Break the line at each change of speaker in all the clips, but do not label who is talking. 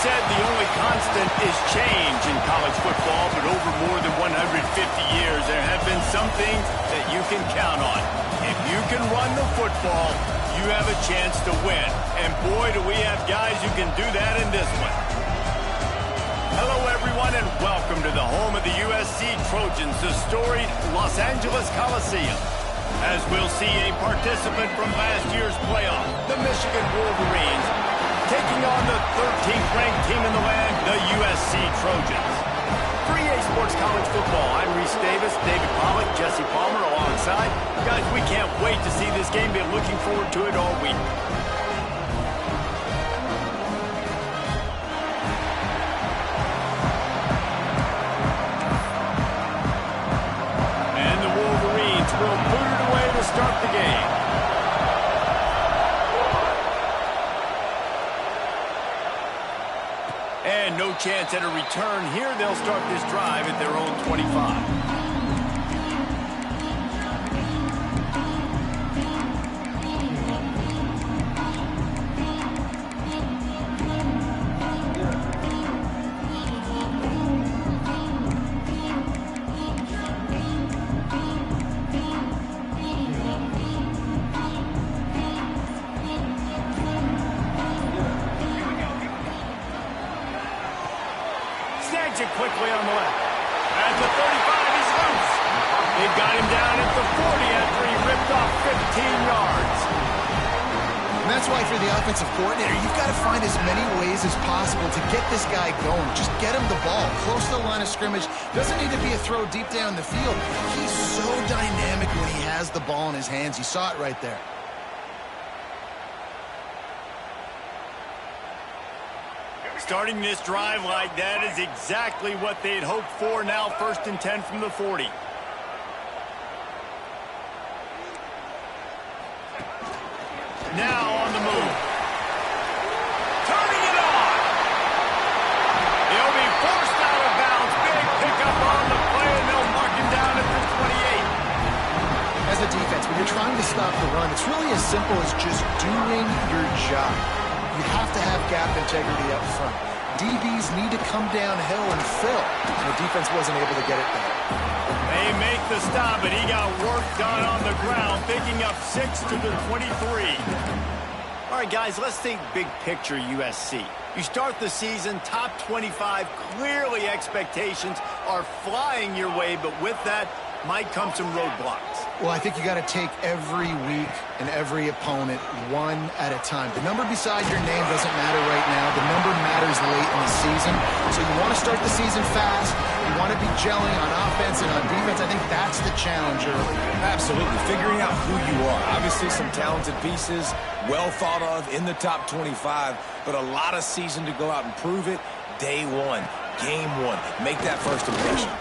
said the only constant is change in college football, but over more than 150 years, there have been some things that you can count on. If you can run the football, you have a chance to win. And boy, do we have guys who can do that in this one. Hello, everyone, and welcome to the home of the USC Trojans, the storied Los Angeles Coliseum. As we'll see a participant from last year's playoff, the Michigan Wolverines, taking on the 13th ranked team in the land, the USC Trojans. For EA Sports College Football, I'm Reese Davis, David Pollock, Jesse Palmer alongside. Guys, we can't wait to see this game. Been looking forward to it all week. And the Wolverines will boot it away to start the game. And no chance at a return here. They'll start this drive at their own 25. It quickly on the left. At the 35, he's loose. They've got him down at the 40 after he ripped off 15 yards.
And that's why for the offensive coordinator, you've got to find as many ways as possible to get this guy going. Just get him the ball close to the line of scrimmage. Doesn't need to be a throw deep down the field. He's so dynamic when he has the ball in his hands. You saw it right there.
Starting this drive like that is exactly what they'd hoped for. Now 1st and 10 from the 40. Now on the move. Turning it on. He'll be forced out of bounds. Big pickup on the play, and they'll mark him down at the 28.
As a defense, when you're trying to stop the run, it's really as simple as just doing your job. You have to have gap integrity up front. DBs need to come downhill and fill. And the defense wasn't able to get it done.
They make the stop, but he got work done on the ground, picking up 6 to the 23. All right, guys, let's think big picture USC. You start the season top 25. Clearly expectations are flying your way, but with that might come some roadblocks.
Well, I think you got to take every week and every opponent one at a time. The number beside your name doesn't matter right now. The number matters late in the season. So you want to start the season fast. You want to be gelling on offense and on defense. I think that's the challenge early.
Absolutely. Figuring out who you are. Obviously some talented pieces, well thought of in the top 25, but a lot of season to go out and prove it. Day one, game one. Make that first impression.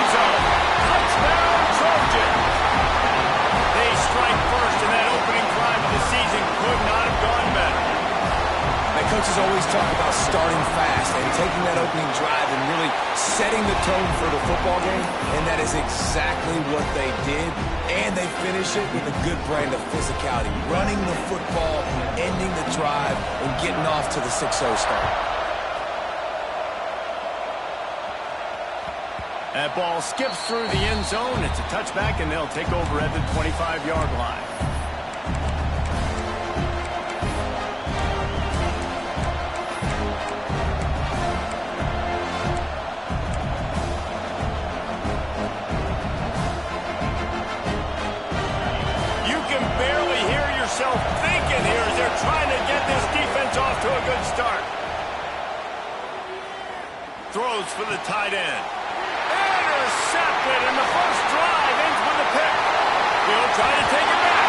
Touchdown, Trojans! They strike first, and that opening drive of the season could not have gone better.
The coaches always talk about starting fast and taking that opening drive and really setting the tone for the football game, and that is exactly what they did, and they finish it with a good brand of physicality, running the football, ending the drive, and getting off to the 6-0 start.
That ball skips through the end zone. It's a touchback, and they'll take over at the 25-yard line. You can barely hear yourself thinking here as they're trying to get this defense off to a good start. Throws for the tight end. Intercepted, and the first drive ends with a pick. He'll try to take it back.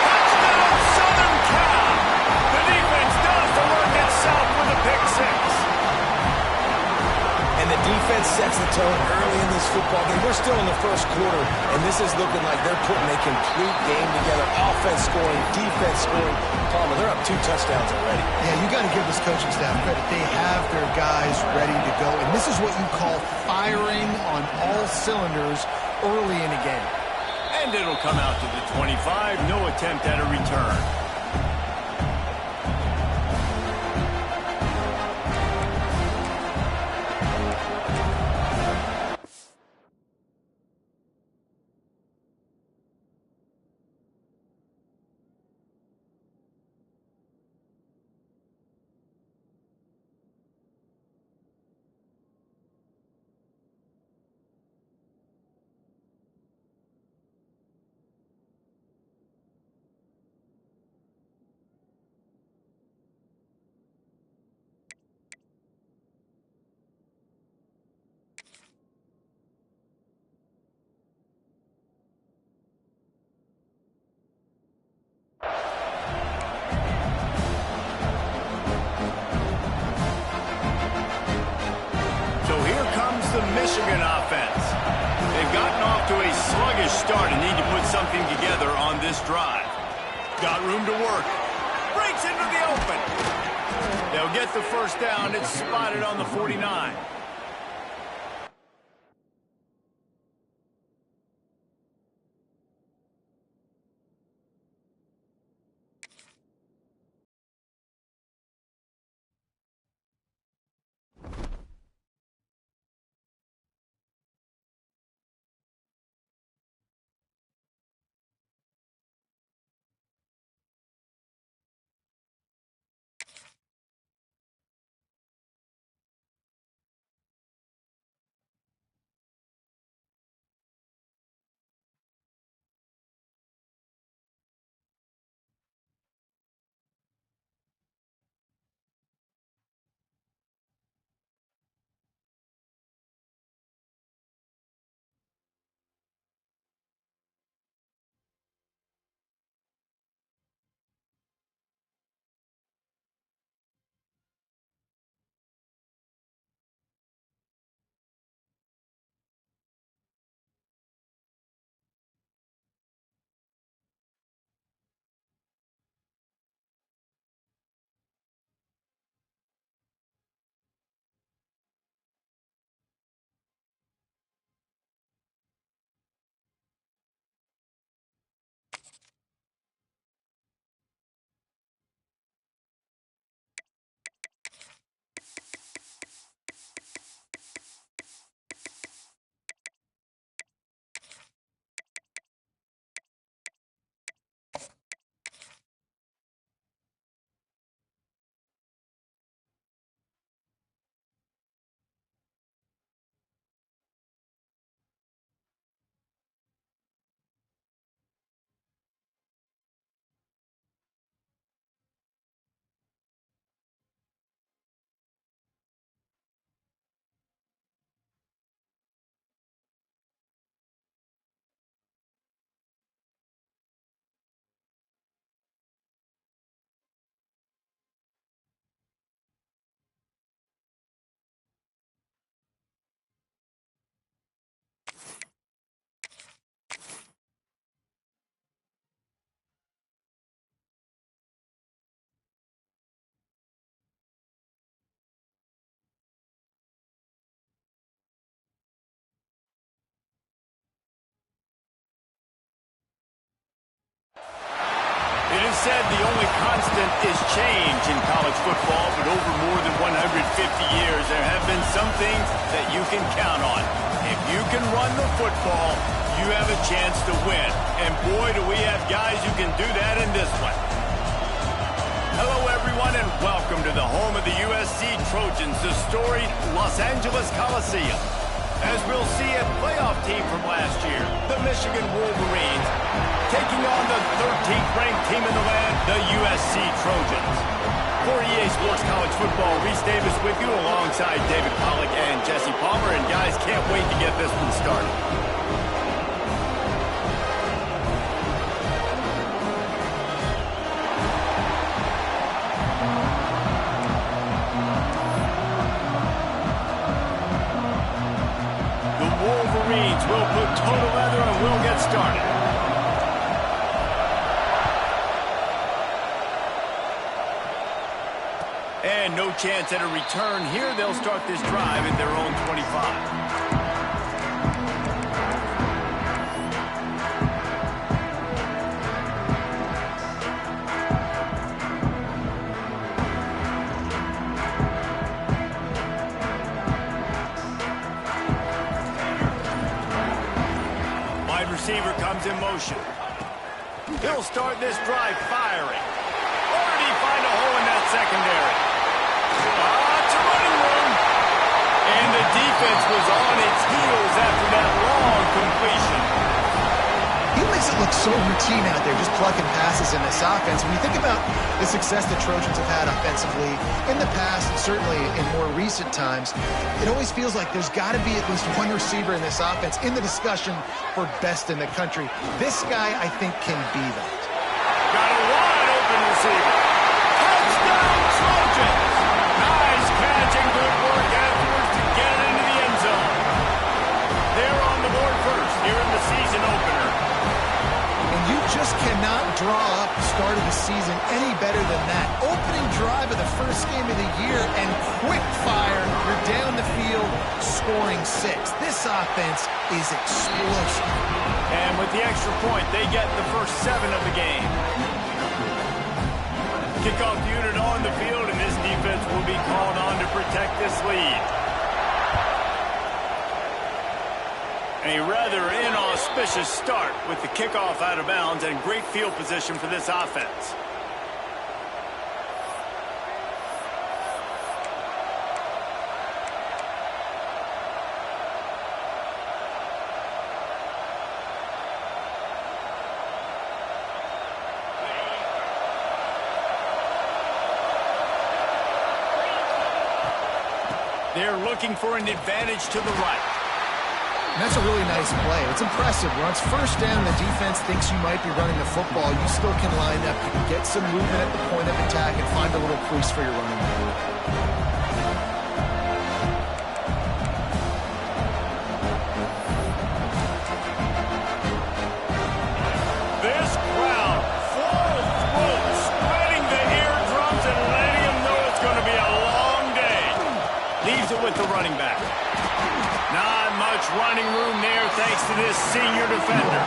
Touchdown, Southern Cal. The defense does the work itself with a pick 6.
And the defense sets the tone early in this football game. We're still in the first quarter, and this is looking like they're putting a complete game together. Offense scoring, defense scoring. Palmer, they're up 2 touchdowns already.
Yeah, you got to give this coaching staff credit. They have their guys ready to go, and this is what you call firing on all cylinders early in a game.
And it'll come out to the 25. No attempt at a return. Michigan offense. They've gotten off to a sluggish start and need to put something together on this drive. Got room to work. Breaks into the open. They'll get the first down. It's spotted on the 49. It is said the only constant is change in college football, but over more than 150 years, there have been some things that you can count on. If you can run the football, you have a chance to win. And boy, do we have guys who can do that in this one. Hello, everyone, and welcome to the home of the USC Trojans, the storied Los Angeles Coliseum. As we'll see, a playoff team from last year, the Michigan Wolverines, taking on the 13th ranked team in the land, the USC Trojans. For EA Sports College Football, Reese Davis with you alongside David Pollack and Jesse Palmer. And guys, can't wait to get this one started. The Wolverines will put total leather and we'll get started. And no chance at a return here. They'll start this drive at their own 25. Wide receiver comes in motion. He'll start this drive firing. Or did he find a hole in that secondary? Lots of running room. And the defense was on its heels after that long completion.
He makes it look so routine out there, just plucking passes in this offense. When you think about the success the Trojans have had offensively in the past, and certainly in more recent times, it always feels like there's got to be at least one receiver in this offense in the discussion for best in the country. This guy, I think, can be that.
Got a wide open receiver. Touchdown, Trojans! Nice catch and good work afterwards to get it into the end zone.
just cannot draw up the start of the season any better than that. Opening drive of the first game of the year and quick fire. You're down the field scoring 6. This offense is explosive.
And with the extra point, they get the first 7 of the game. Kickoff unit on the field, and this defense will be called on to protect this lead. A rather inauspicious start with the kickoff out of bounds and great field position for this offense. They're looking for an advantage to the right.
And that's a really nice play. It's impressive. Once first down, the defense thinks you might be running the football. You still can line up. You can get some movement at the point of attack and find a little crease for your running back.
This crowd, full throat, spreading the eardrums and letting them know it's going to be a long day. Leaves it with the running back. Not much running room there thanks to this senior defender.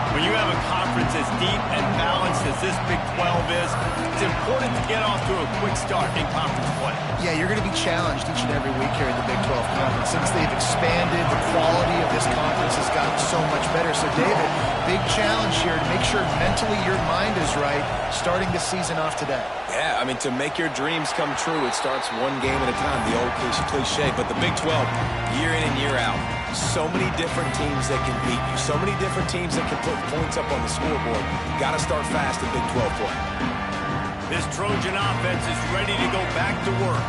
When you have a conference as deep and balanced as this Big 12 is, it's important to get off to a quick start in conference play.
Yeah, you're going to be challenged each and every week here in the Big 12 Conference. Since they've expanded, the quality of this conference has gotten so much better. So, David, big challenge here to make sure mentally your mind is right starting the season off today.
Yeah, I mean, to make your dreams come true, it starts one game at a time, the old cliche. But the Big 12, year in and year out, so many different teams that can beat you, so many different teams that can put points up on the scoreboard. Got to start fast in Big 12 play.
This Trojan offense is ready to go back to work.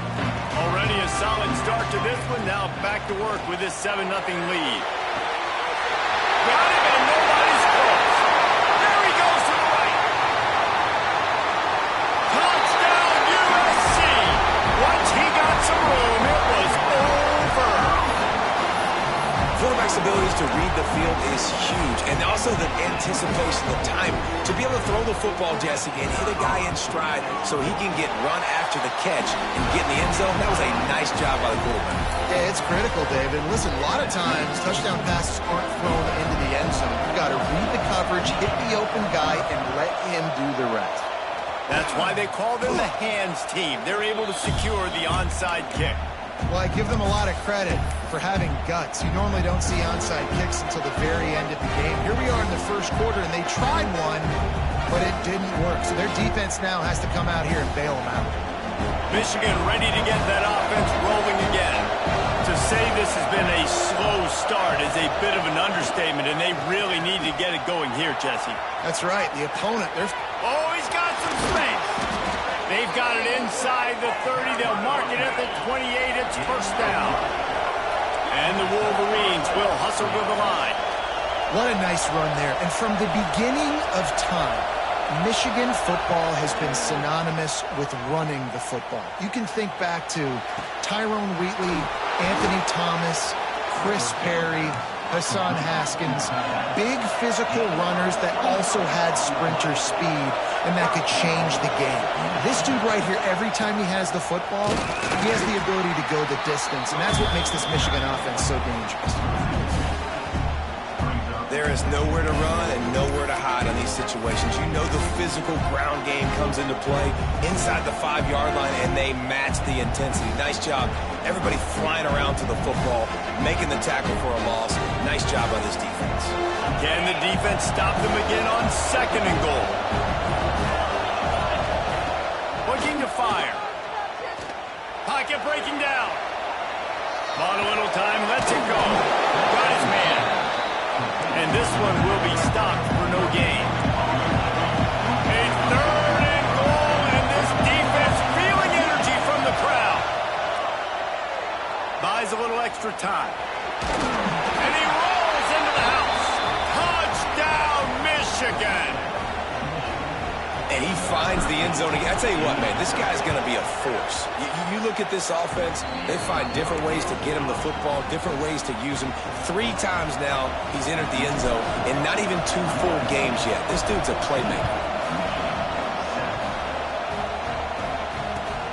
Already a solid start to this one. Now back to work with this 7-0 lead. Got him, and nobody's close. There he goes to the right. Touchdown, USC. Once he got some room, it was over.
Quarterback's abilities to read the field is huge, and also the anticipation, the time to be able to throw the football, Jesse, and hit a guy in stride so he can get run after the catch and get in the end zone. That was a nice job by the quarterback.
Yeah, it's critical, David. Listen, a lot of times touchdown passes aren't thrown into the end zone. You've got to read the coverage, hit the open guy, and let him do the rest.
That's why they call them the hands team. They're able to secure the onside kick.
Well, I give them a lot of credit for having guts. You normally don't see onside kicks until the very end of the game. Here we are in the first quarter, and they tried one, but it didn't work. So their defense now has to come out here and bail them out.
Michigan ready to get that offense rolling again. To say this has been a slow start is a bit of an understatement, and they really need to get it going here, Jesse.
That's right. The opponent,
oh, he's got some space. They've got it inside the 30. They'll mark it at the 28. It's first down. And the Wolverines will hustle to the line.
What a nice run there. And from the beginning of time, Michigan football has been synonymous with running the football. You can think back to Tyrone Wheatley, Anthony Thomas, Chris Perry, Hassan Haskins, big physical runners that also had sprinter speed and that could change the game. This dude right here, every time he has the football, he has the ability to go the distance, and that's what makes this Michigan offense so dangerous.
There is nowhere to run and nowhere to hide in these situations. You know the physical ground game comes into play inside the 5-yard line, and they match the intensity. Nice job. Everybody flying around to the football, making the tackle for a loss. Nice job by this defense.
Can the defense stop them again on 2nd and goal? Looking to fire. Pocket breaking down. Bought a little time, lets it go. Got his man. And this one will be stopped for no gain. A 3rd and goal, and this defense feeling energy from the crowd. Buys a little extra time. And he rolls into the house. Touchdown, Michigan.
And he finds the end zone again. I tell you what, man, this guy's going to be a force. You look at this offense, they find different ways to get him the football, different ways to use him. 3 times now he's entered the end zone, and not even 2 full games yet. This dude's a playmaker.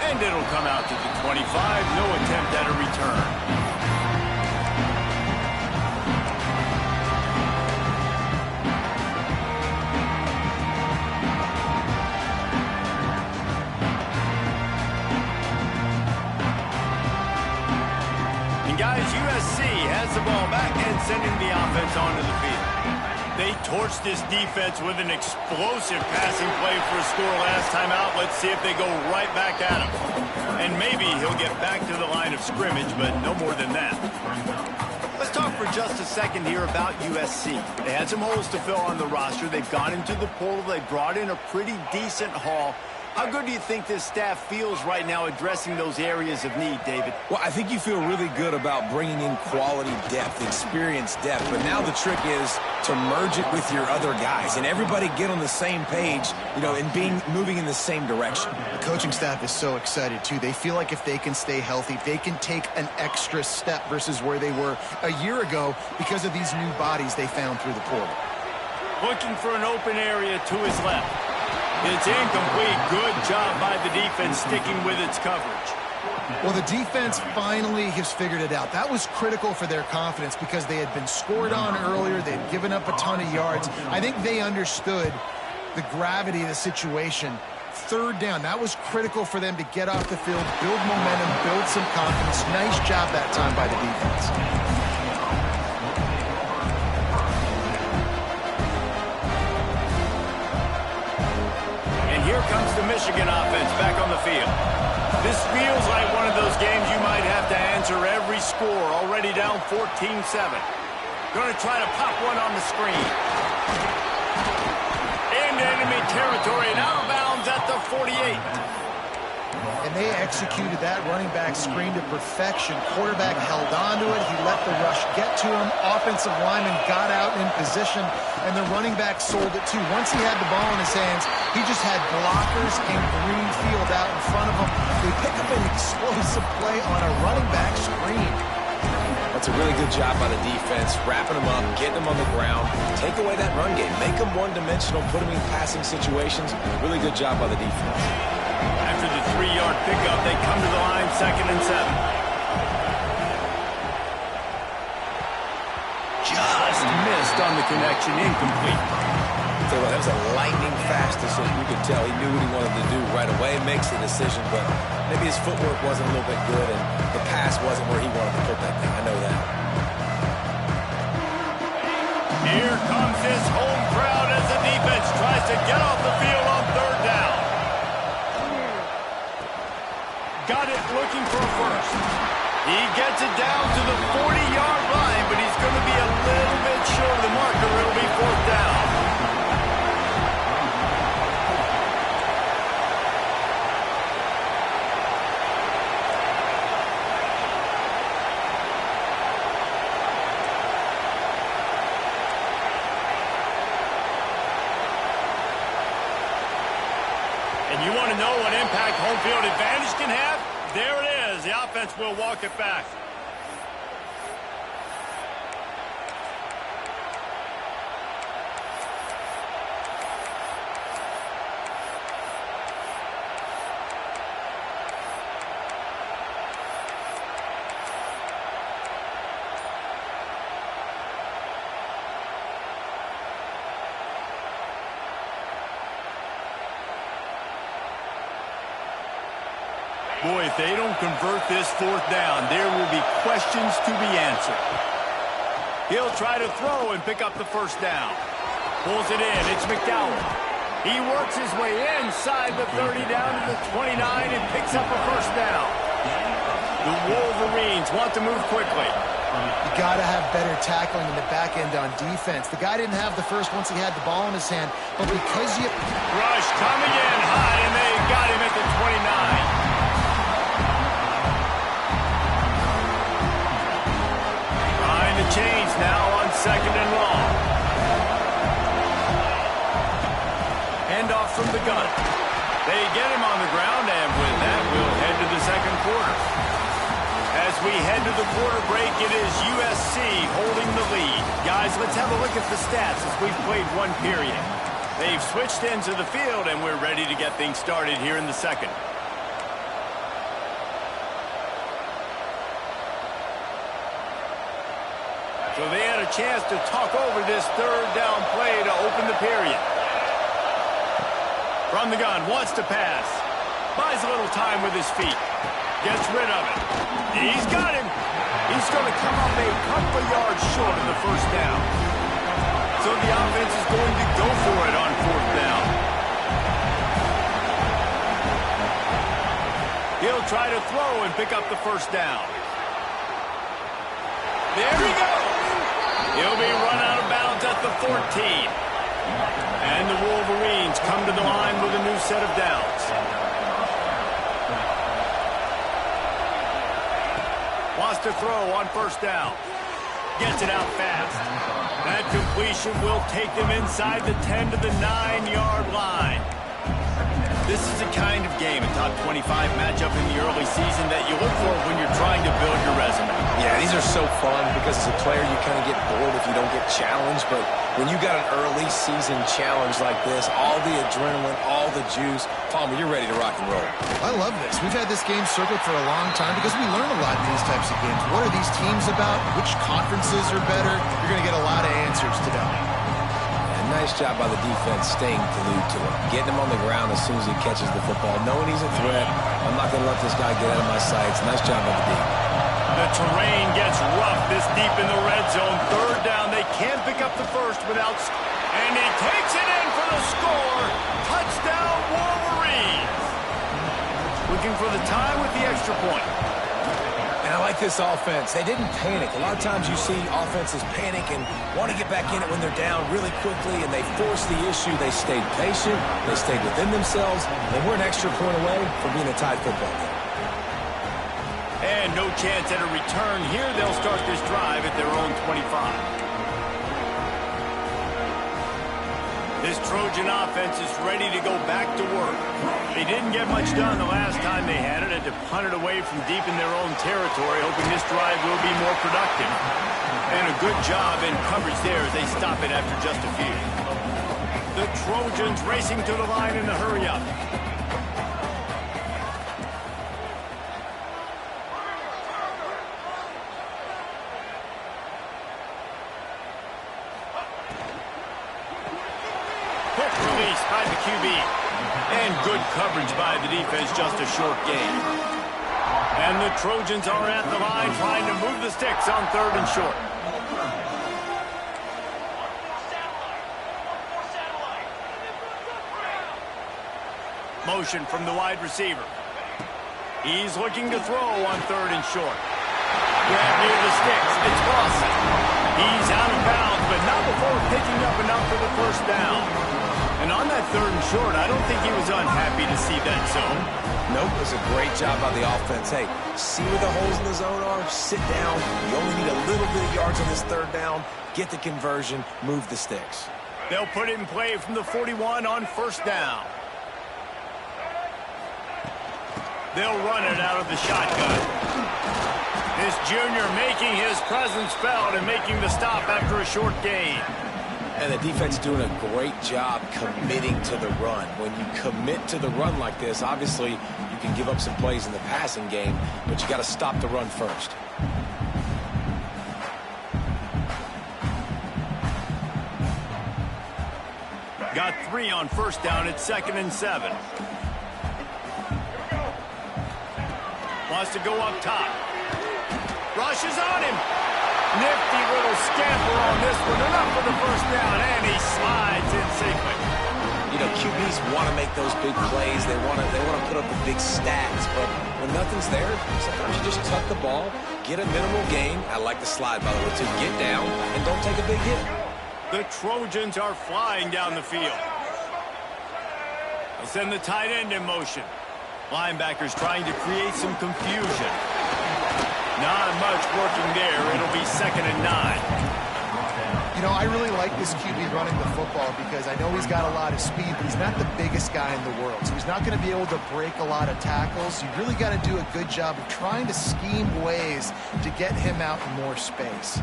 And it'll come out to the 25. No attempt at a return. Guys, USC has the ball back and sending the offense onto the field. They torched this defense with an explosive passing play for a score last time out. Let's see if they go right back at him. And maybe he'll get back to the line of scrimmage, but no more than that. Let's talk for just a second here about USC. They had some holes to fill on the roster. They've gone into the portal. They brought in a pretty decent haul. How good do you think this staff feels right now addressing those areas of need, David?
Well, I think you feel really good about bringing in quality depth, experienced depth. But now the trick is to merge it with your other guys and everybody get on the same page, you know, and moving in the same direction.
The coaching staff is so excited, too. They feel like if they can stay healthy, they can take an extra step versus where they were a year ago because of these new bodies they found through the portal.
Looking for an open area to his left. It's incomplete. Good job by the defense sticking with its coverage.
Well, the defense finally has figured it out. That was critical for their confidence because they had been scored on earlier. They had given up a ton of yards. I think they understood the gravity of the situation. 3rd down, that was critical for them to get off the field, build momentum, build some confidence. Nice job that time by the defense.
Here comes the Michigan offense back on the field. This feels like one of those games you might have to answer every score. Already down 14-7. Going to try to pop one on the screen. Into enemy territory and out of bounds at the 48.
And they executed that running back screen to perfection. Quarterback held on to it. He let the rush get to him. Offensive lineman got out in position, and the running back sold it too. Once he had the ball in his hands, he just had blockers and green field out in front of him. They pick up an explosive play on a running back screen.
That's a really good job by the defense, wrapping them up, getting them on the ground, take away that run game, make them one-dimensional, put them in passing situations. Really good job by the defense.
After the 3-yard pickup, they come to the line, 2nd and 7. Just missed on the connection, incomplete.
So that was a lightning fast decision. You could tell he knew what he wanted to do right away, makes the decision, but maybe his footwork wasn't a little bit good and the pass wasn't where he wanted to put that thing. I know that.
Here comes his home crowd as the defense tries to get off the field on 3rd down. Got it looking for a first. He gets it down to the 40-yard line, but he's going to be a little bit short of the marker. It'll be 4th down. And you want to know what impact home field advantage can have? There it is. The offense will walk it back. Boy, if they don't convert this 4th down, there will be questions to be answered. He'll try to throw and pick up the 1st down. Pulls it in. It's McDowell. He works his way inside the 30 down to the 29 and picks up a 1st down. The Wolverines want to move quickly.
You got to have better tackling in the back end on defense. The guy didn't have the first once he had the ball in his hand, but because you...
Rush coming in high, and they got him at the 29. Change now on 2nd and long. Handoff from the gun. They get him on the ground, and with that, we'll head to the second quarter. As we head to the quarter break, it is USC holding the lead. Guys, let's have a look at the stats as we've played one period. They've switched into the field, and we're ready to get things started here in the second. So they had a chance to talk over this third down play to open the period. From the gun, wants to pass. Buys a little time with his feet. Gets rid of it. He's got him. He's going to come up a couple of yards short of the first down. So the offense is going to go for it on fourth down. He'll try to throw and pick up the first down. There he goes. He'll be run out of bounds at the 14. And the Wolverines come to the line with a new set of downs. Wants to throw on first down. Gets it out fast. That completion will take them inside the 10 to the 9-yard line. This is the kind of game, a top 25 matchup in the early season that you look for when you're trying to build your resume.
Yeah, these are so fun because as a player you kind of get bored if you don't get challenged, but when you got an early season challenge like this, all the adrenaline, all the juice, Palmer, you're ready to rock and roll.
I love this. We've had this game circled for a long time because we learn a lot in these types of games. What are these teams about? Which conferences are better? You're going to get a lot of answers today.
Nice job by the defense staying glued to him. Getting him on the ground as soon as he catches the football. Knowing he's a threat, I'm not going to let this guy get out of my sights. Nice job by the D.
The terrain gets rough this deep in the red zone. Third down. They can't pick up the first without... And he takes it in for the score. Touchdown, Wolverines. Looking for the tie with the extra point.
And I like this offense. They didn't panic. A lot of times you see offenses panic and want to get back in it when they're down really quickly, and they force the issue. They stayed patient. They stayed within themselves, and we're an extra point away from being a tied football game.
And no chance at a return here. They'll start this drive at their own 25. This Trojan offense is ready to go back to work. They didn't get much done the last time they had it, had to punt it away from deep in their own territory, hoping this drive will be more productive. And a good job in coverage there as they stop it after just a few. The Trojans racing to the line in a hurry-up. Quick release by the QB. And good coverage by the defense, just a short gain. And the Trojans are at the line trying to move the sticks on third and short. Motion from the wide receiver. He's looking to throw on third and short. Grab near the sticks. It's Lawson. He's out of bounds, but not before picking up enough for the first down. And on that third and short, I don't think he was unhappy to see that zone.
Nope, it was a great job by the offense. Hey, see where the holes in the zone are? Sit down. You only need a little bit of yards on this third down. Get the conversion. Move the sticks.
They'll put it in play from the 41 on first down. They'll run it out of the shotgun. This junior making his presence felt and making the stop after a short gain.
And the defense doing a great job committing to the run. When you commit to the run like this, obviously you can give up some plays in the passing game, but you got to stop the run first.
Got 3 on first down at 2nd and 7. Wants to go up top. Rushes on him. Nifty little scamper on this one. Enough for the first down, and he slides in safely.
You know, QBs want to make those big plays. They want to put up the big stats, but when nothing's there, sometimes you just tuck the ball, get a minimal gain. I like the slide, by the way, too. Get down and don't take a big hit.
The Trojans are flying down the field. They send the tight end in motion. Linebackers trying to create some confusion. Not much working there. It'll be 2nd and 9.
You know, I really like this QB running the football because I know he's got a lot of speed, but he's not the biggest guy in the world. So he's not going to be able to break a lot of tackles. You really got to do a good job of trying to scheme ways to get him out in more space.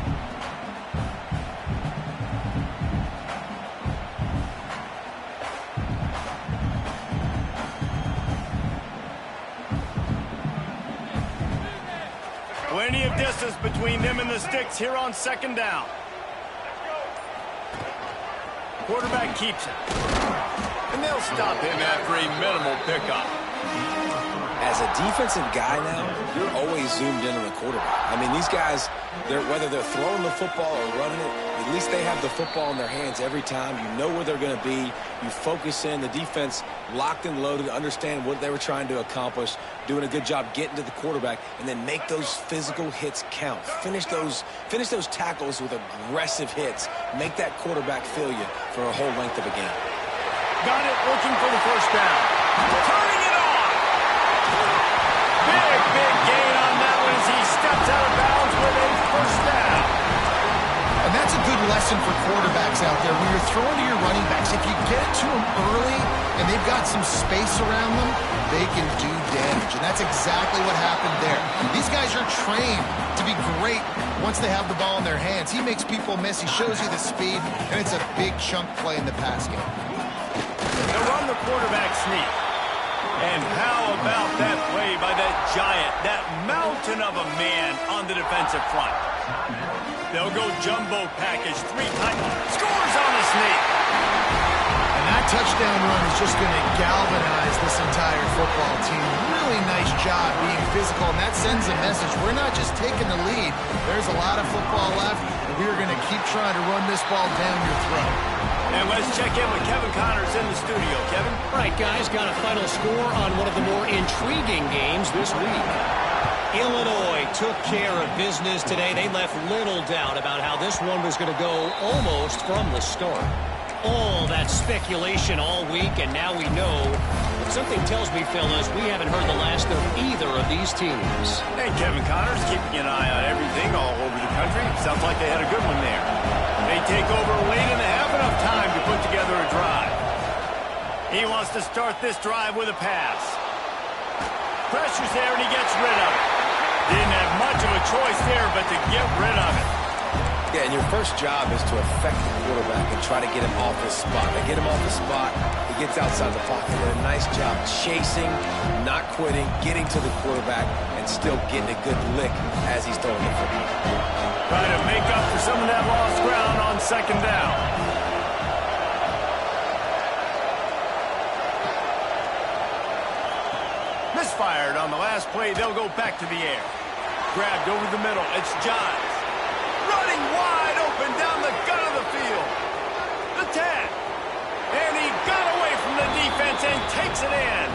Plenty of distance between them and the sticks here on second down. Quarterback keeps it. And they'll stop him after a minimal pickup.
As a defensive guy now, you're always zoomed in on the quarterback. I mean, these guys, whether they're throwing the football or running it, at least they have the football in their hands every time. You know where they're going to be. You focus in. The defense locked and loaded, understand what they were trying to accomplish, doing a good job getting to the quarterback, and then make those physical hits count. Finish those tackles with aggressive hits. Make that quarterback feel you for a whole length of a game.
Got it, looking for the first down. Turning it on! Big gain on that one as he steps out of bounds with a first down.
And that's a good lesson for quarterbacks out there. When you're throwing to your running backs, if you get it to them early and they've got some space around them, they can do damage. And that's exactly what happened there. These guys are trained to be great once they have the ball in their hands. He makes people miss. He shows you the speed, and it's a big chunk play in the pass game.
They'll run the quarterback sneak. And how about that play by that giant, that mountain of a man on the defensive front? They'll go jumbo package, 3 times. Scores on the sneak.
And that touchdown run is just going to galvanize this entire football team. Really nice job being physical, and that sends a message. We're not just taking the lead. There's a lot of football left, and we are going to keep trying to run this ball down your throat.
And let's check in with Kevin Connors in the studio. Kevin?
All right, guys, got a final score on one of the more intriguing games this week. Illinois took care of business today. They left little doubt about how this one was going to go almost from the start. All that speculation all week, and now we know. But something tells me, fellas, we haven't heard the last of either of these teams.
Hey, Kevin Connors keeping an eye on everything all over the country. Sounds like they had a good one there. They take over late and they have enough time to put together a drive. He wants to start this drive with a pass. Pressure's there and he gets rid of it. Didn't have much of a choice there but to get rid of it.
Yeah, and your first job is to affect the quarterback and try to get him off his spot. They get him off his spot, he gets outside the pocket. They did a nice job chasing, not quitting, getting to the quarterback, and still getting a good lick as he's throwing the football.
Trying to make up for some of that lost ground on second down. Misfired on the last play. They'll go back to the air. Grabbed over the middle. It's Johns. Running wide open down the gut of the field. The 10. And he got away from the defense and takes it in.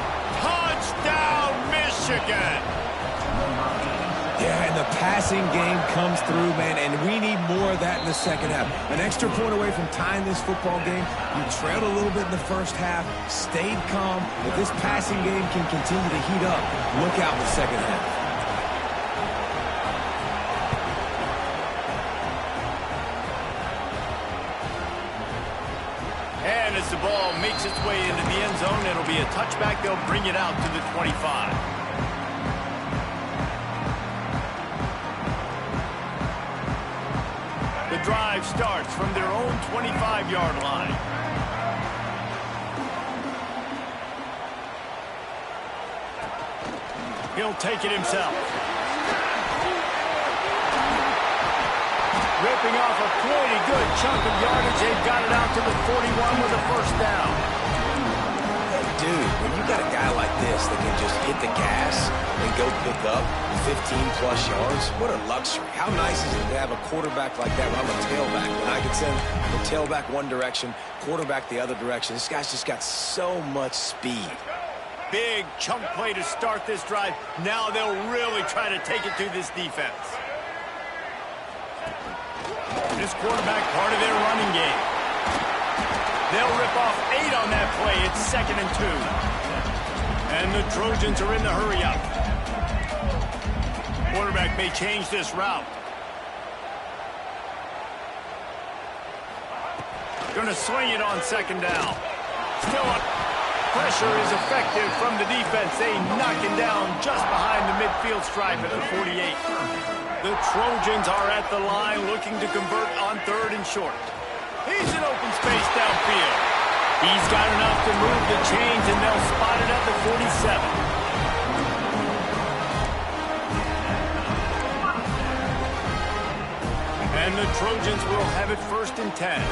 Touchdown, Michigan.
Yeah, and the passing game comes through, man, and we need more of that in the second half. An extra point away from tying this football game. You trailed a little bit in the first half, stayed calm. If this passing game can continue to heat up, look out in the second half.
And as the ball makes its way into the end zone, it'll be a touchback. They'll bring it out to the 25. The drive starts from their own 25-yard line. He'll take it himself. Ripping off a pretty good chunk of yardage. They've got it out to the 41 with a first down.
Dude, when you got a guy like this that can just hit the gas and go pick up 15-plus yards, what a luxury. How nice is it to have a quarterback like that when I'm a tailback, when I can send the tailback one direction, quarterback the other direction. This guy's just got so much speed.
Big chunk play to start this drive. Now they'll really try to take it to this defense. This quarterback part of their running game. They'll rip off 8 on that play. It's 2nd and 2. And the Trojans are in the hurry-up. Quarterback may change this route. Going to swing it on second down. Still up. Pressure is effective from the defense. They knock it down just behind the midfield stripe at the 48. The Trojans are at the line looking to convert on 3rd and short. He's in open space downfield. He's got enough to move the chains, and they'll spot it at the 47. And the Trojans will have it 1st and 10.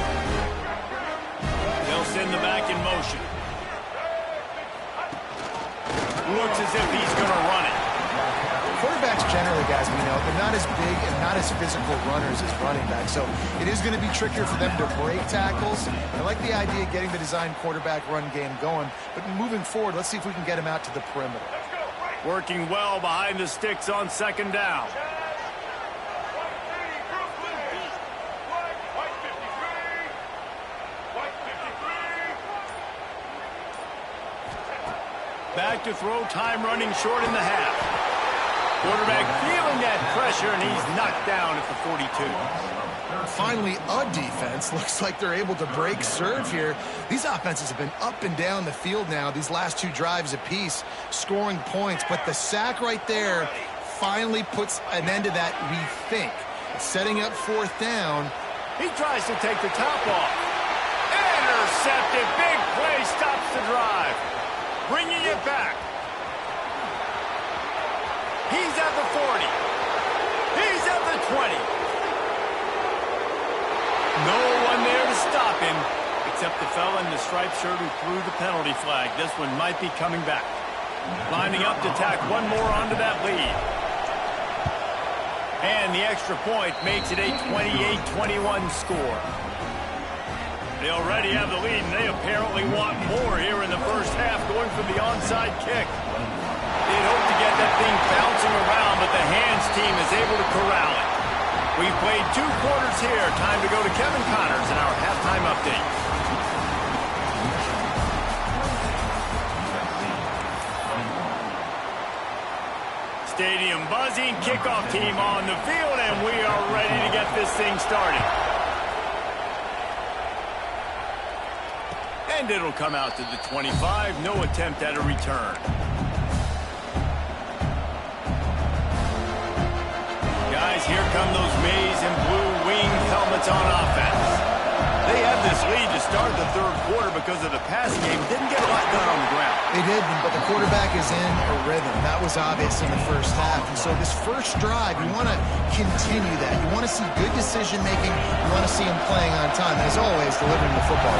They'll send the back in motion. Looks as if he's going to run it.
Quarterbacks generally, guys, we know, they're not as big and not as physical runners as running backs, so it is going to be trickier for them to break tackles. I like the idea of getting the design quarterback run game going, but moving forward, let's see if we can get him out to the perimeter.
Working well behind the sticks on 2nd down. Back to throw, time running short in the half. Quarterback feeling that pressure, and he's knocked down at the 42.
Finally, a defense. Looks like they're able to break serve here. These offenses have been up and down the field now, these last 2 drives apiece, scoring points. But the sack right there finally puts an end to that, we think. Setting up 4th down.
He tries to take the top off. Intercepted. Big play stops the drive. Bringing it back. He's at the 40. He's at the 20. No one there to stop him, except the fella in the striped shirt who threw the penalty flag. This one might be coming back. Lining up to tack one more onto that lead. And the extra point makes it a 28-21 score. They already have the lead, and they apparently want more here in the first half, going for the onside kick. They'd hope to get that thing bouncing around, but the hands team is able to corral it. We've played 2 quarters here. Time to go to Kevin Connors in our halftime update. Stadium buzzing, kickoff team on the field, and we are ready to get this thing started. And it'll come out to the 25. No attempt at a return. Guys, here come those maize and blue winged helmets on offense. They had this lead to start the 3rd quarter because of the passing game. Didn't get a lot done on the ground.
They did, but the quarterback is in a rhythm. That was obvious in the first half. And so this first drive, you want to continue that. You want to see good decision-making. You want to see him playing on time. And as always, delivering the football.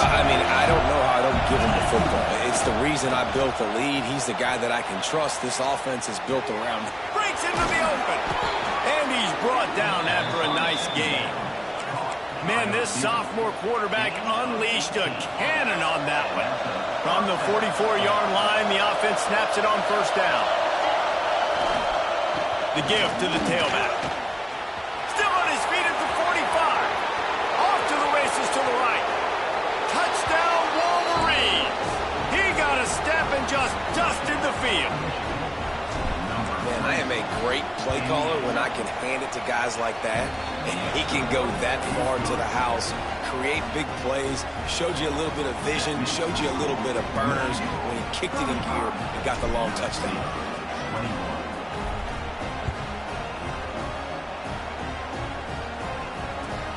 I mean, I don't know how I don't give him the football. It's the reason I built the lead. He's the guy that I can trust. This offense is built around him.
Breaks into the open. And he's brought down after a nice game. Man, this sophomore quarterback unleashed a cannon on that one. From the 44-yard line, the offense snaps it on 1st down. The give to the tailback. Still on his feet at the 45. Off to the races to the right. Touchdown, Wolverines. He got a step and just dusted the field.
Man, I am a great play caller when I can hand it to guys like that, and he can go that far to the house, create big plays, showed you a little bit of vision, showed you a little bit of burners when he kicked it in gear and got the long touchdown.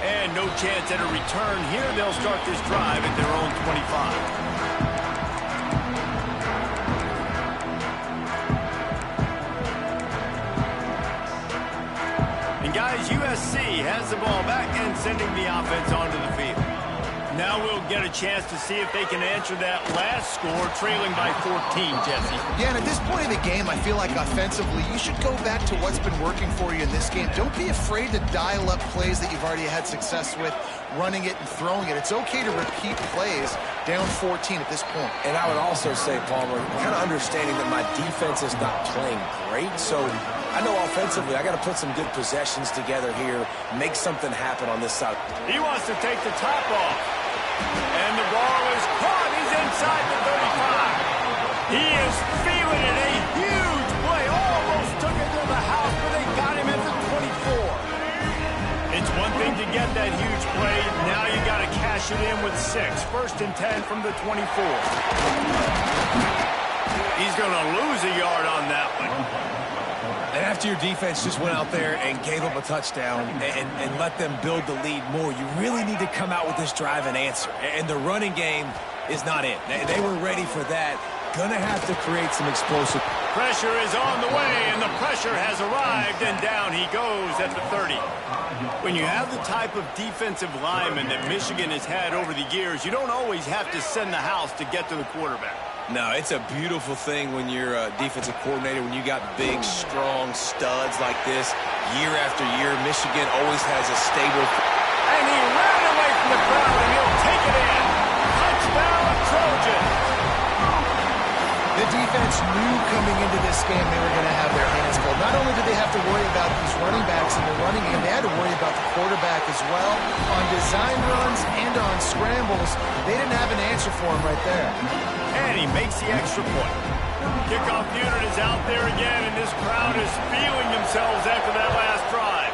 And no chance at a return here. They'll start this drive at their own 25. Guys, USC has the ball back and sending the offense onto the field. Now we'll get a chance to see if they can answer that last score, trailing by 14, Jesse.
Yeah, and at this point of the game, I feel like offensively, you should go back to what's been working for you in this game. Don't be afraid to dial up plays that you've already had success with, running it and throwing it. It's okay to repeat plays down 14 at this point.
And I would also say, Palmer, kind of understanding that my defense is not playing great, so I know offensively I got to put some good possessions together here, make something happen on this side.
He wants to take the top off. And the ball is caught. He's inside the 35. He is feeling it. A huge play. Almost took it to the house, but they got him at the 24. It's one thing to get that huge play. Now you got to cash it in with 6. 1st and 10 from the 24. He's going to lose a yard on that one.
And after your defense just went out there and gave up a touchdown and let them build the lead more, you really need to come out with this drive and answer. And the running game is not it. They were ready for that. Gonna have to create some explosive.
Pressure is on the way, and the pressure has arrived, and down he goes at the 30. When you have the type of defensive lineman that Michigan has had over the years, you don't always have to send the house to get to the quarterback.
No, it's a beautiful thing when you're a defensive coordinator, when you got big, strong studs like this. Year after year, Michigan always has a stable.
And he ran away from the crowd, and he'll take it in. Touchdown, Trojans.
The defense knew coming into this game they were going to have their hands full. Not only did they have to worry about these running backs in the running game, they had to worry about the quarterback as well. On design runs and on scrambles, they didn't have an answer for him right there.
And he makes the extra point. Kickoff unit is out there again, and this crowd is feeling themselves after that last drive.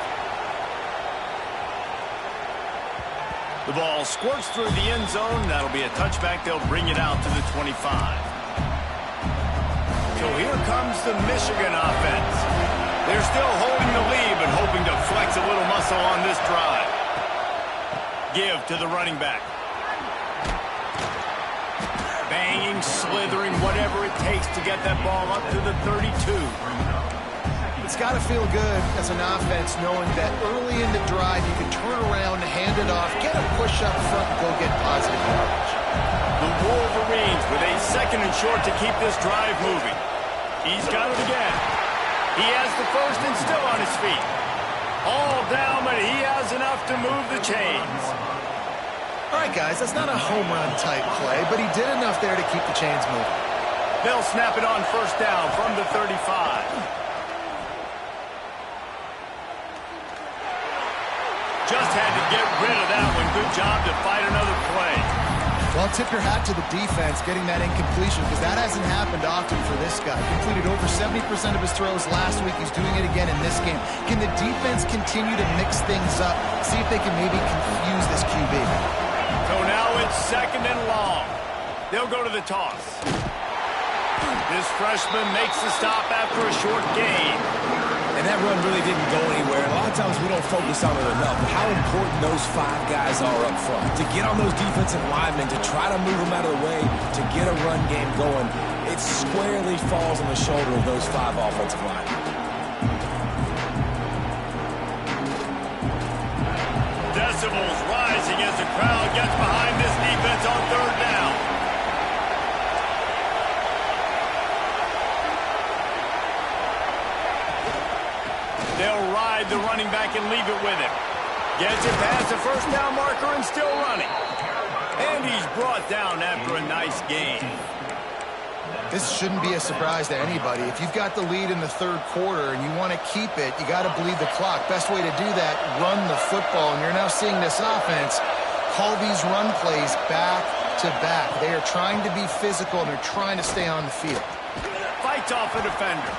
The ball squirts through the end zone. That'll be a touchback. They'll bring it out to the 25. So here comes the Michigan offense. They're still holding the lead, but hoping to flex a little muscle on this drive. Give to the running back. Banging, slithering, whatever it takes to get that ball up to the 32.
It's got to feel good as an offense knowing that early in the drive you can turn around, hand it off, get a push up front, and go get positive yardage.
The Wolverines with a 2nd and short to keep this drive moving. He's got it again. He has the 1st and still on his feet. All down, but he has enough to move the chains.
All right, guys, that's not a home run type play, but he did enough there to keep the chains moving.
They'll snap it on 1st down from the 35. Just had to get rid of that one. Good job to fight another play.
Well, tip your hat to the defense getting that incompletion because that hasn't happened often for this guy. Completed over 70% of his throws last week. He's doing it again in this game. Can the defense continue to mix things up? See if they can maybe confuse this QB.
So now it's 2nd and long. They'll go to the toss. This freshman makes the stop after a short gain.
And that run really didn't go anywhere. A lot of times we don't focus on it enough. But how important those 5 guys are up front. To get on those defensive linemen, to try to move them out of the way, to get a run game going, it squarely falls on the shoulder of those 5 offensive linemen.
Decibels rising as the crowd gets behind this defense on 3rd down. They'll ride the running back and leave it with him. Gets it past the 1st down marker and still running. And he's brought down after a nice gain.
This shouldn't be a surprise to anybody. If you've got the lead in the 3rd quarter and you want to keep it, you got to bleed the clock. Best way to do that, run the football. And you're now seeing this offense call these run plays back to back. They are trying to be physical and they're trying to stay on the field.
Fights off a defender.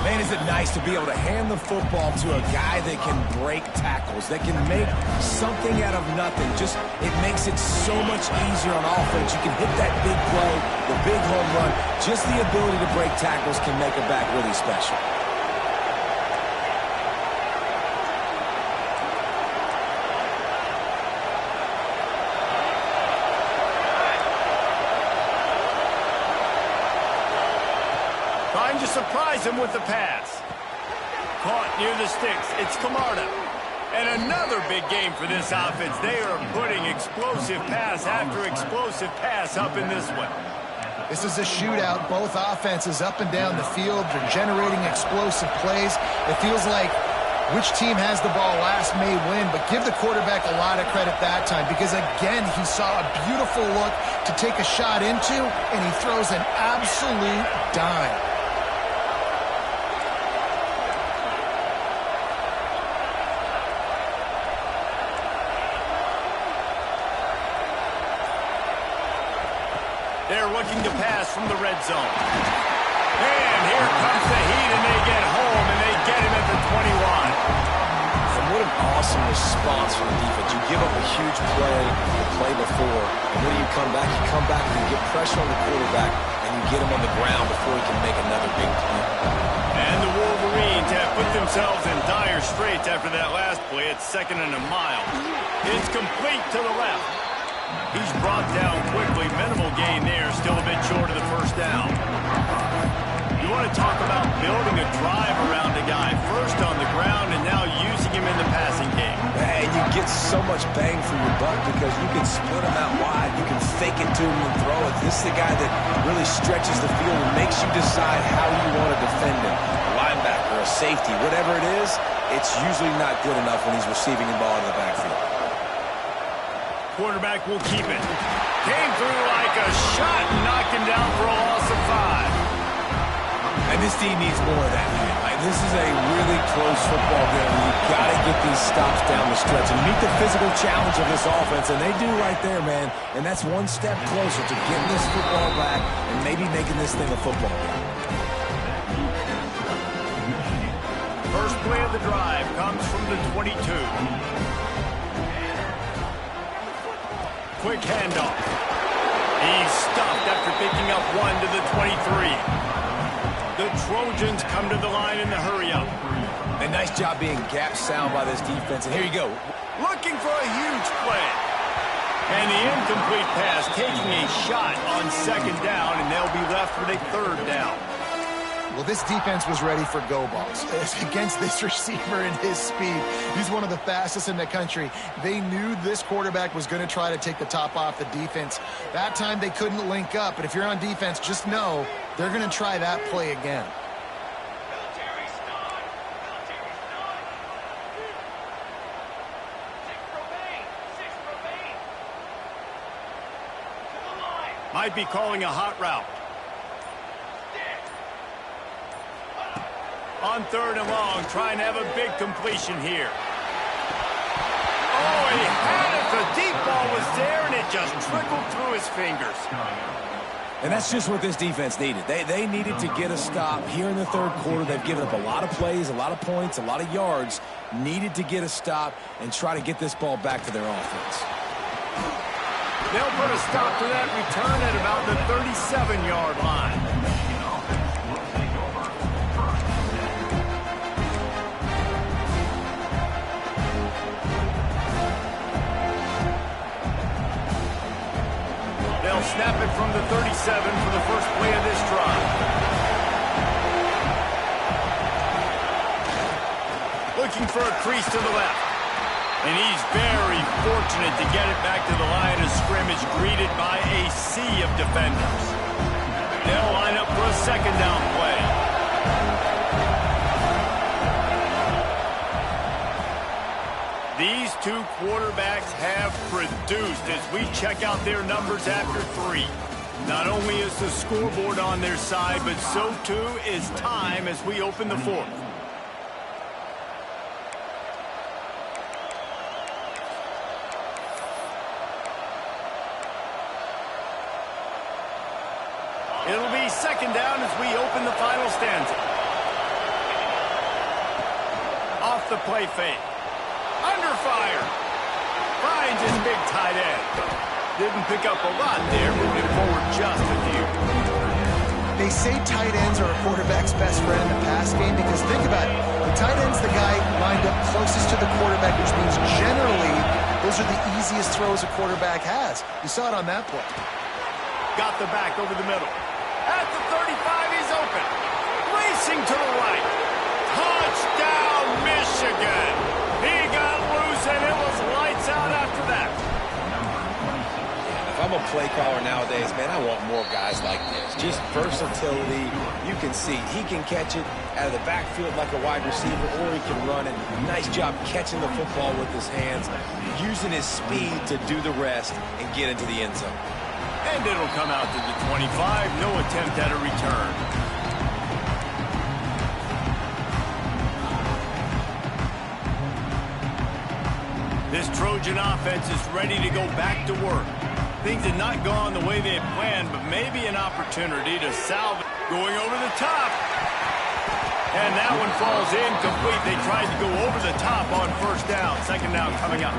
Man, is it nice to be able to hand the football to a guy that can break tackles, that can make something out of nothing. Just, it makes it so much easier on offense. You can hit that big play, the big home run. Just the ability to break tackles can make a back really special.
Trying to surprise him with the pass. Caught near the sticks. It's Camarda. And another big game for this offense. They are putting explosive pass after explosive pass up in this one.
This is a shootout. Both offenses up and down the field. They're generating explosive plays. It feels like which team has the ball last may win, but give the quarterback a lot of credit that time because, again, he saw a beautiful look to take a shot into, and he throws an absolute dime.
They're looking to pass from the red zone. And here comes the heat, and they get home, and they get him at the 21.
And what an awesome response from the defense. You give up a huge play the play before, and when you come back? You come back and you get pressure on the quarterback, and you get him on the ground before he can make another big play.
And the Wolverines have put themselves in dire straits after that last play. It's 2nd and a mile. It's complete to the left. He's brought down quickly. Minimal gain there. Still a bit short of the first down. You want to talk about building a drive around a guy. First on the ground and now using him in the passing game.
And you get so much bang for your buck because you can split him out wide. You can fake it to him and throw it. This is the guy that really stretches the field and makes you decide how you want to defend him. A linebacker, a safety, whatever it is, it's usually not good enough when he's receiving the ball in the backfield.
Quarterback will keep it. Came through like a shot and knocked him down for a loss of 5.
And this team needs more of that, man. Like, this is a really close football game. You've got to get these stops down the stretch and meet the physical challenge of this offense, and they do right there, man. And that's one step closer to getting this football back and maybe making this thing a football game.
First play of the drive comes from the 22. Quick handoff. He's stuffed after picking up 1 to the 23. The Trojans come to the line in the hurry-up.
A nice job being gap sound by this defense. And here you go.
Looking for a huge play. And the incomplete pass taking a shot on 2nd down, and they'll be left with a 3rd down.
Well, this defense was ready for go balls. Against this receiver and his speed, he's one of the fastest in the country. They knew this quarterback was going to try to take the top off the defense. That time they couldn't link up, but if you're on defense, just know they're going to try that play again.
Might be calling a hot route. On 3rd and long, trying to have a big completion here. Oh, he had it. The deep ball was there, and it just trickled through his fingers.
And that's just what this defense needed. They needed to get a stop here in the 3rd quarter. They've given up a lot of plays, a lot of points, a lot of yards. Needed to get a stop and try to get this ball back to their offense.
They'll put a stop to that return at about the 37-yard line. They'll snap it from the 37 for the first play of this drive. Looking for a crease to the left. And he's very fortunate to get it back to the line of scrimmage, greeted by a sea of defenders. They'll line up for a 2nd down play. These two quarterbacks have produced as we check out their numbers after 3. Not only is the scoreboard on their side, but so too is time as we open the 4th. It'll be 2nd down as we open the final stanza. Off the play fake. Under fire. Finds his big tight end. Didn't pick up a lot there, moving forward just a few.
They say tight ends are a quarterback's best friend in the pass game because think about it. The tight end's the guy lined up closest to the quarterback, which means generally those are the easiest throws a quarterback has. You saw it on that play.
Got the back over the middle. At the 35, he's open. Racing to the right. Touchdown, Michigan. He got loose, and it was lights out after that.
If I'm a play caller nowadays, man, I want more guys like this. Just versatility. You can see he can catch it out of the backfield like a wide receiver, or he can run it. Nice job catching the football with his hands, using his speed to do the rest and get into the end zone.
And it'll come out to the 25. No attempt at a return. This Trojan offense is ready to go back to work. Things had not gone the way they had planned, but maybe an opportunity to salvage. Going over the top. And that one falls incomplete. They tried to go over the top on first down. Second down coming up.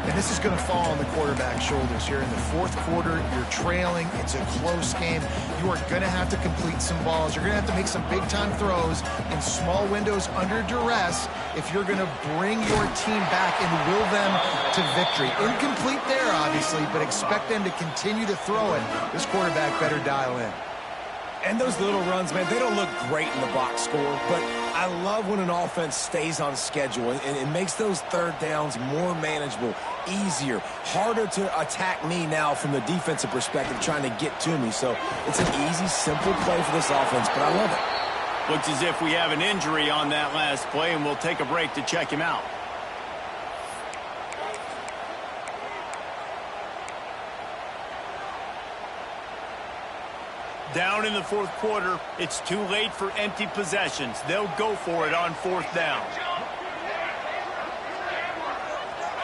And this is going to fall on the quarterback's shoulders here in the fourth quarter. You're trailing. It's a close game. You are going to have to complete some balls. You're going to have to make some big-time throws in small windows under duress if you're going to bring your team back and will them to victory. Incomplete there, obviously, but expect them to continue to throw it. This quarterback better dial in.
And those little runs, man, they don't look great in the box score, but I love when an offense stays on schedule and it makes those third downs more manageable, easier, harder to attack me now from the defensive perspective trying to get to me. So it's an easy, simple play for this offense, but I love it.
Looks as if we have an injury on that last play, and we'll take a break to check him out. Down in the fourth quarter, it's too late for empty possessions. They'll go for it on fourth down.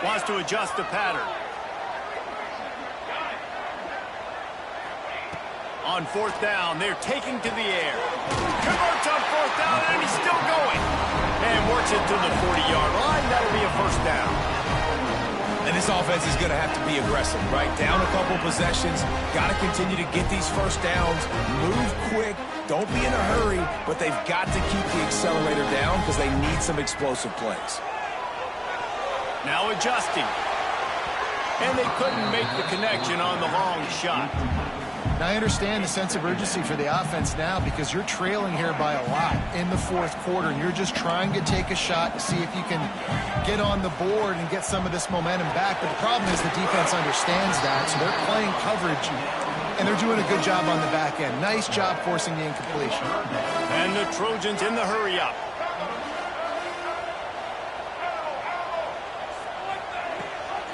Wants to adjust the pattern. On fourth down, they're taking to the air. Converts on fourth down, and he's still going. And works it to the 40-yard line. That'll be a first down.
And this offense is going to have to be aggressive, right? Down a couple possessions. Got to continue to get these first downs. Move quick. Don't be in a hurry. But they've got to keep the accelerator down because they need some explosive plays.
Now adjusting. And they couldn't make the connection on the long shot.
Now, I understand the sense of urgency for the offense now because you're trailing here by a lot in the fourth quarter, and you're just trying to take a shot to see if you can get on the board and get some of this momentum back. But the problem is the defense understands that, so they're playing coverage, and they're doing a good job on the back end. Nice job forcing the incompletion.
And the Trojans in the hurry-up.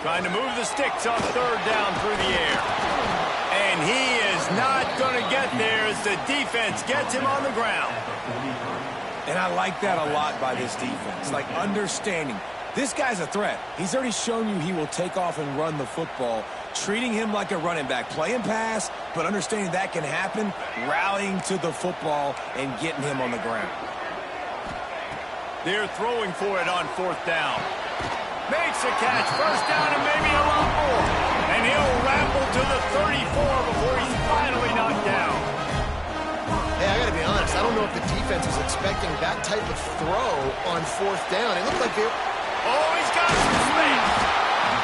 Trying to move the sticks on third down through the air. And he is not going to get there as the defense gets him on the ground.
And I like that a lot by this defense. Like understanding this guy's a threat. He's already shown you he will take off and run the football. Treating him like a running back. Play and pass, but understanding that can happen. Rallying to the football and getting him on the ground.
They're throwing for it on fourth down. Makes a catch, first down, and maybe a lot more. And he'll ramble to the 34 before he's finally knocked down.
Hey, I got to be honest. I don't know if the defense was expecting that type of throw on fourth down. It looked like it.
Oh, he's got some space.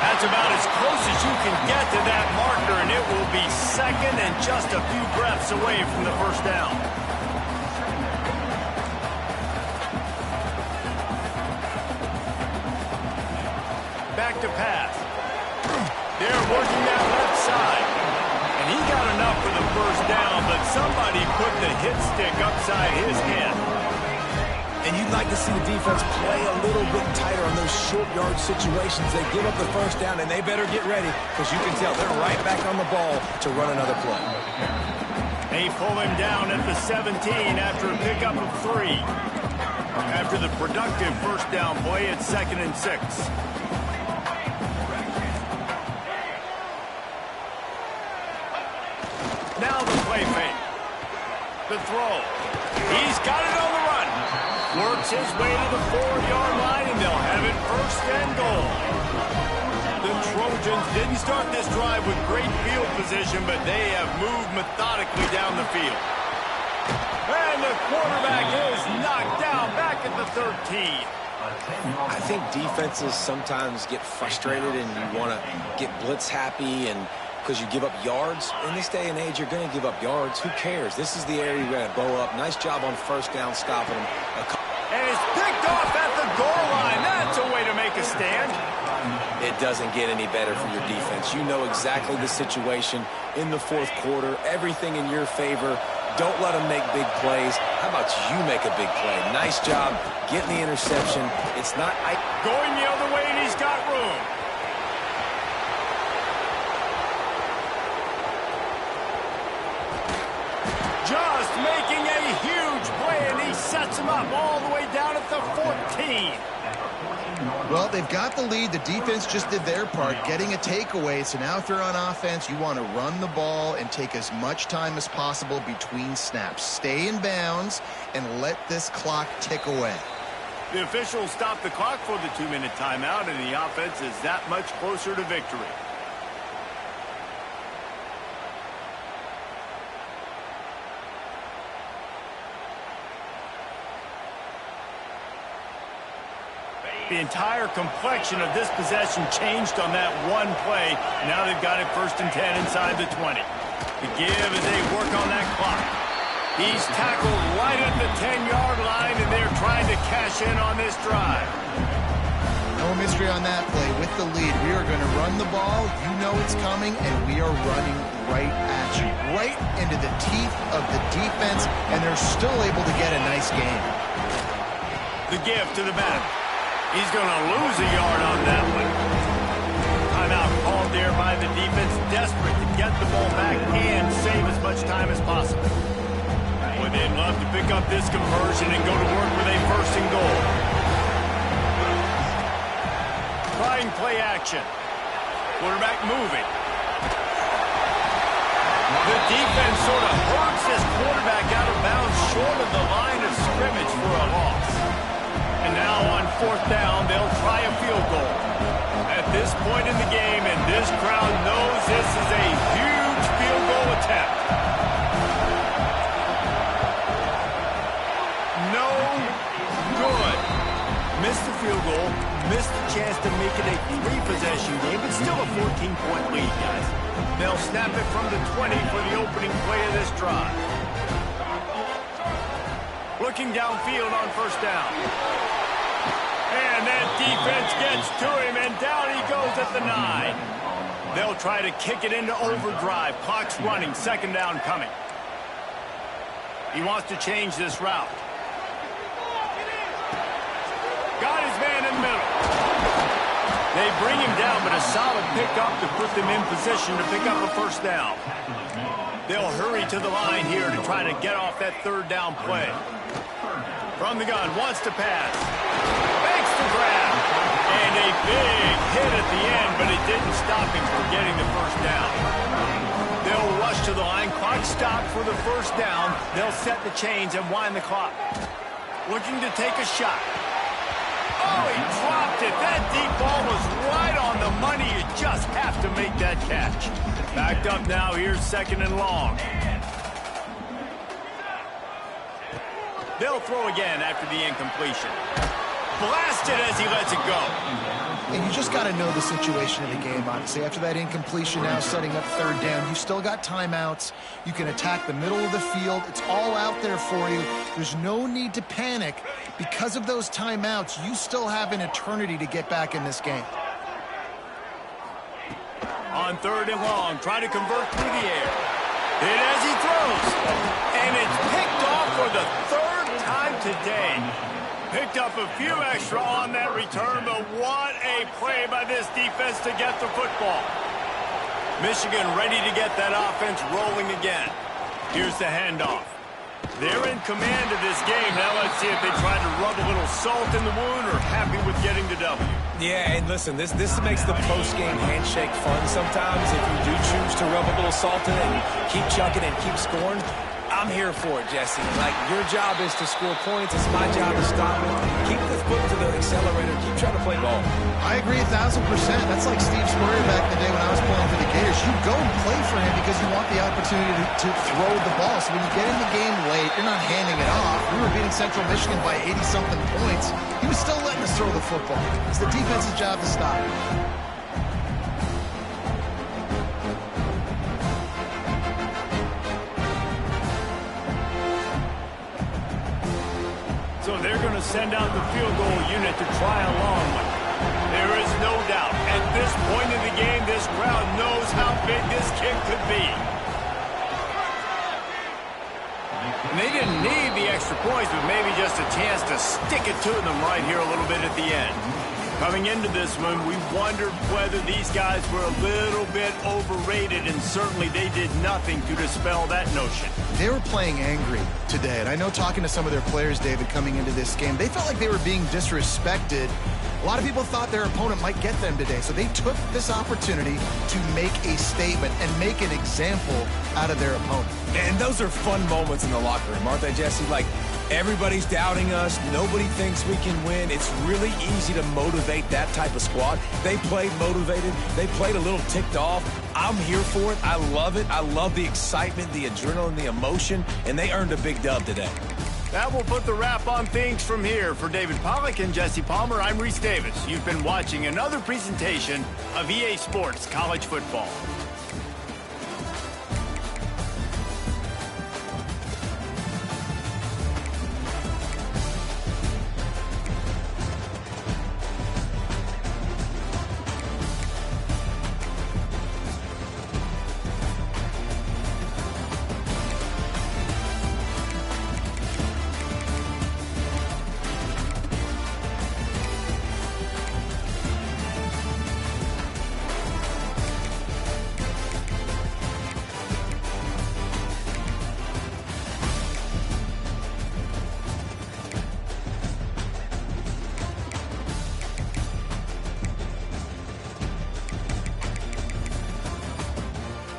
That's about as close as you can get to that marker, and it will be second and just a few breaths away from the first down. Back to pass. They're working that left side. And he got enough for the first down, but somebody put the hit stick upside his head.
And you'd like to see the defense play a little bit tighter on those short yard situations. They give up the first down, and they better get ready because you can tell they're right back on the ball to run another play.
They pull him down at the 17 after a pickup of 3. After the productive first down play, it's 2nd and 6. Now the play fake. The throw. He's got it on the run. Works his way to the 4-yard line, and they'll have it first and goal. The Trojans didn't start this drive with great field position, but they have moved methodically down the field. And the quarterback is knocked down back at the 13.
I think defenses sometimes get frustrated and you want to get blitz happy and because you give up yards. In this day and age, you're going to give up yards. Who cares? This is the area you're going to bow up. Nice job on first down stopping them.
And it's picked off at the goal line. That's a way to make a stand.
It doesn't get any better for your defense. You know exactly the situation in the fourth quarter. Everything in your favor. Don't let them make big plays. How about you make a big play? Nice job getting the interception. It's not...
Going the other way, and he's got room. Just making a huge play, and he sets him up all the way down at the 14.
Well, they've got the lead. The defense just did their part, getting a takeaway. So now if they're on offense, you want to run the ball and take as much time as possible between snaps. Stay in bounds and let this clock tick away.
The officials stopped the clock for the 2-minute timeout, and the offense is that much closer to victory. The entire complexion of this possession changed on that one play. Now they've got it 1st and 10 inside the 20. The give as they work on that clock. He's tackled right at the 10-yard line, and they're trying to cash in on this drive.
No mystery on that play. With the lead, we are going to run the ball. You know it's coming, and we are running right at you. Right into the teeth of the defense, and they're still able to get a nice game.
The give to the back. He's going to lose a yard on that one. Timeout called there by the defense, desperate to get the ball back and save as much time as possible. Boy, they'd love to pick up this conversion and go to work with a 1st and goal. Trying play action. Quarterback moving. The defense sort of hurts this quarterback out of bounds short of the line of scrimmage for a loss. And now on 4th down, they'll try a field goal. At this point in the game, and this crowd knows this is a huge field goal attempt. No good. Missed the field goal, missed the chance to make it a 3-possession game, but still a 14-point lead, guys. They'll snap it from the 20 for the opening play of this drive. Looking downfield on 1st down. And that defense gets to him, and down he goes at the 9. They'll try to kick it into overdrive. Clock's running, 2nd down coming. He wants to change this route. Got his man in the middle. They bring him down, but a solid pickup to put them in position to pick up a 1st down. They'll hurry to the line here to try to get off that 3rd down play. From the gun, wants to pass. Makes the grab. And a big hit at the end, but it didn't stop him from getting the 1st down. They'll rush to the line. Clock stopped for the 1st down. They'll set the chains and wind the clock. Looking to take a shot. Oh, he dropped it. That deep ball was right on the money. You just have to make that catch. Backed up now. Here's 2nd and long. They'll throw again after the incompletion. Blasted as he lets it go.
And you just got to know the situation of the game, honestly. After that incompletion now setting up 3rd down, you still got timeouts. You can attack the middle of the field. It's all out there for you. There's no need to panic. Because of those timeouts, you still have an eternity to get back in this game.
On 3rd and long, try to convert through the air. Hit as he throws. And it's picked off for the 3rd time today. Picked up a few extra on that return, but what a play by this defense to get the football. Michigan ready to get that offense rolling again. Here's the handoff. They're in command of this game. Now let's see if they try to rub a little salt in the wound or happy with getting the W.
Yeah, and listen, this makes the post-game handshake fun sometimes. If you do choose to rub a little salt in it and keep chucking and keep scoring, I'm here for it, Jesse. Like, your job is to score points. It's my job to stop it. Keep the foot to the accelerator. Keep trying to play ball.
I agree 1,000%. That's like Steve Spurrier back in the day when I was playing for the Gators. You go and play for him because you want the opportunity to throw the ball. So when you get in the game late, you're not handing it off. We were beating Central Michigan by 80-something points. He was still letting us throw the football. It's the defense's job to stop it.
So they're going to send out the field goal unit to try a long one. There is no doubt. At this point in the game, this crowd knows how big this kick could be. And they didn't need the extra points, but maybe just a chance to stick it to them right here a little bit at the end. Coming into this one, we wondered whether these guys were a little bit overrated, and certainly they did nothing to dispel that notion.
They were playing angry today, and I know talking to some of their players, David, coming into this game, they felt like they were being disrespected lot of people thought their opponent might get them today, so they took this opportunity to make a statement and make an example out of their opponent.
And those are fun moments in the locker room, aren't they, Jesse? Like, everybody's doubting us. Nobody thinks we can win. It's really easy to motivate that type of squad. They played motivated. They played a little ticked off. I'm here for it. I love it. I love the excitement, the adrenaline, the emotion, and they earned a big dub today.
That will put the wrap on things from here. For David Pollack and Jesse Palmer, I'm Reese Davis. You've been watching another presentation of EA Sports College Football.